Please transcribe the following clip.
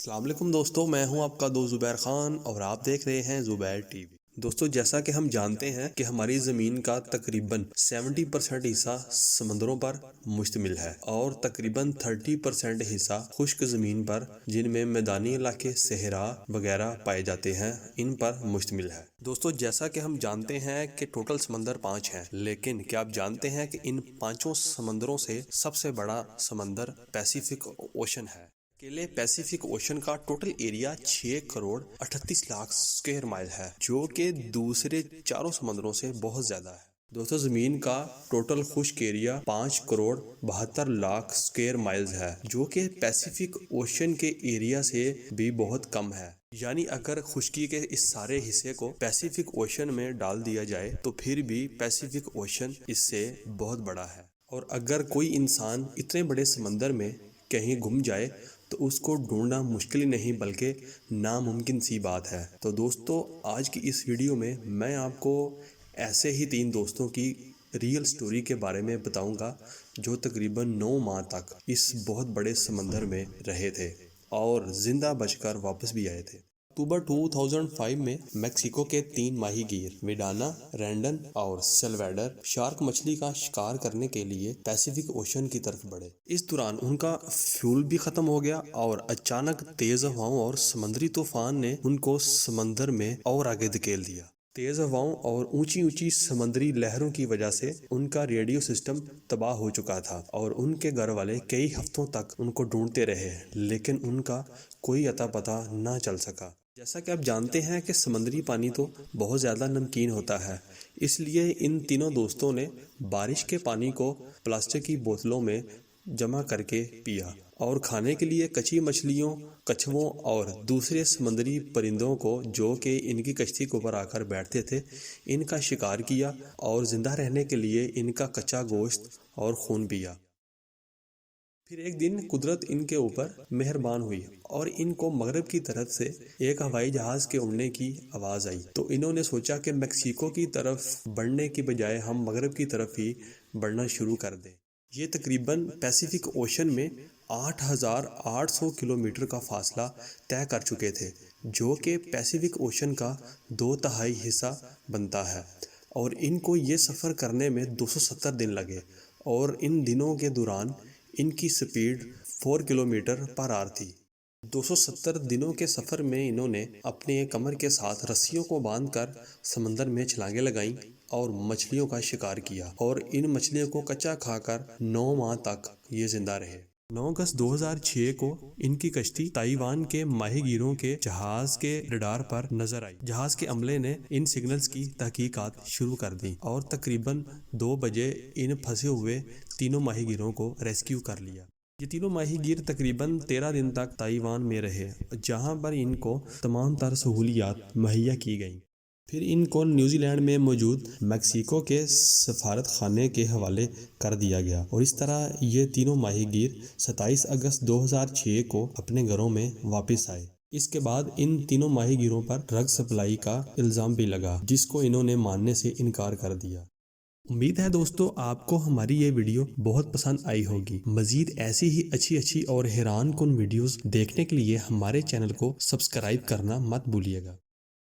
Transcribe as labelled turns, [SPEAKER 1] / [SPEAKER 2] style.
[SPEAKER 1] السلام علیکم دوستو، میں ہوں آپ کا دوست زبیر خان اور آپ دیکھ رہے ہیں زبیر ٹی وی۔ دوستو، جیسا کہ ہم جانتے ہیں کہ ہماری زمین کا تقریباً 70% حصہ سمندروں پر مشتمل ہے اور تقریباً 30% حصہ خشک زمین پر، جن میں میدانی علاقے، صحرا وغیرہ پائے جاتے ہیں، ان پر مشتمل ہے۔ دوستو، جیسا کہ ہم جانتے ہیں کہ ٹوٹل سمندر 5 ہیں، لیکن کیا آپ جانتے ہیں کہ ان 5 سمندروں سے سب سے بڑا سمندر پیسیفک اوشن ہے؟ اکیلے پیسیفک اوشن کا total area 6 crore 38 lakh square مائل ہے، جو کہ دوسرے 4 سمندروں سے بہت زیادہ ہے۔ دوستو، زمین کا ٹوٹل خشک area 5 crore 72 lakh square miles ہے، جو کہ پیسیفک اوشن کے ایریا سے بھی بہت کم ہے۔ یعنی اگر خشکی کے اس سارے حصے کو پیسیفک اوشن میں ڈال دیا جائے تو پھر بھی پیسیفک اوشن اس سے بہت بڑا ہے، اور اگر کوئی انسان اتنے بڑے سمندر میں کہیں گم جائے تو اس کو ڈھونڈنا مشکل نہیں بلکہ ناممکن سی بات ہے۔ تو دوستو، آج کی اس ویڈیو میں آپ کو ایسے ہی 3 دوستوں کی ریئل سٹوری کے بارے میں بتاؤں گا جو تقریباً 9 ماہ تک اس بہت بڑے سمندر میں رہے تھے اور زندہ بچ کر واپس بھی آئے تھے۔ اکتوبر 2005 میں میکسیکو کے 3 ماہی گیر میڈانا، رینڈن اور سلویڈر شارک مچھلی کا شکار کرنے کے لیے پیسیفک اوشن کی طرف بڑھے۔ اس دوران ان کا فیول بھی ختم ہو گیا اور اچانک تیز ہواؤں اور سمندری طوفان نے ان کو سمندر میں اور آگے دھکیل دیا۔ تیز ہواؤں اور اونچی اونچی سمندری لہروں کی وجہ سے ان کا ریڈیو سسٹم تباہ ہو چکا تھا اور ان کے گھر والے کئی ہفتوں تک ان کو ڈھونڈتے رہے، لیکن ان کا کوئی اتا پتہ نہ چل سکا۔ جیسا کہ آپ جانتے ہیں کہ سمندری پانی تو بہت زیادہ نمکین ہوتا ہے، اس لیے ان تینوں دوستوں نے بارش کے پانی کو پلاسٹک کی بوتلوں میں جمع کر کے پیا اور کھانے کے لیے کچی مچھلیوں، کچھووں اور دوسرے سمندری پرندوں کو جو کہ ان کی کشتی کے اوپر آ کر بیٹھتے تھے، ان کا شکار کیا اور زندہ رہنے کے لیے ان کا کچا گوشت اور خون پیا۔ پھر ایک دن قدرت ان کے اوپر مہربان ہوئی اور ان کو مغرب کی طرف سے ایک ہوائی جہاز کے اڑنے کی آواز آئی، تو انہوں نے سوچا کہ میکسیکو کی طرف بڑھنے کی بجائے ہم مغرب کی طرف ہی بڑھنا شروع کر دیں۔ یہ تقریباً پیسیفک اوشن میں 8,800 کلومیٹر کا فاصلہ طے کر چکے تھے، جو کہ پیسیفک اوشن کا 2/3 حصہ بنتا ہے، اور ان کو یہ سفر کرنے میں 270 دن لگے، اور ان دنوں کے دوران ان کی سپیڈ 4 کلومیٹر پر آور تھی۔ 270 دنوں کے سفر میں انہوں نے اپنے کمر کے ساتھ رسیوں کو باندھ کر سمندر میں چھلانگیں لگائیں اور مچھلیوں کا شکار کیا، اور ان مچھلیوں کو کچا کھا کر 9 ماہ تک یہ زندہ رہے۔ 9 اگست 2006 کو ان کی کشتی تائیوان کے ماہی گیروں کے جہاز کے ریڈار پر نظر آئی۔ جہاز کے عملے نے ان سگنلز کی تحقیقات شروع کر دیں اور تقریباً 2 بجے ان پھنسے ہوئے تینوں ماہی گیروں کو ریسکیو کر لیا۔ یہ تینوں ماہی گیر تقریباً 13 دن تک تائیوان میں رہے، جہاں پر ان کو تمام تر سہولیات مہیا کی گئیں۔ پھر ان کو نیوزی لینڈ میں موجود میکسیکو کے سفارت خانے کے حوالے کر دیا گیا، اور اس طرح یہ تینوں ماہی گیر 27 اگست 2006 کو اپنے گھروں میں واپس آئے۔ اس کے بعد ان تینوں ماہی گیروں پر ڈرگ سپلائی کا الزام بھی لگا، جس کو انہوں نے ماننے سے انکار کر دیا۔ امید ہے دوستو آپ کو ہماری یہ ویڈیو بہت پسند آئی ہوگی۔ مزید ایسی ہی اچھی اور حیران کن ویڈیوز دیکھنے کے لیے ہمارے چینل کو سبسکرائب کرنا مت بھولیے گا۔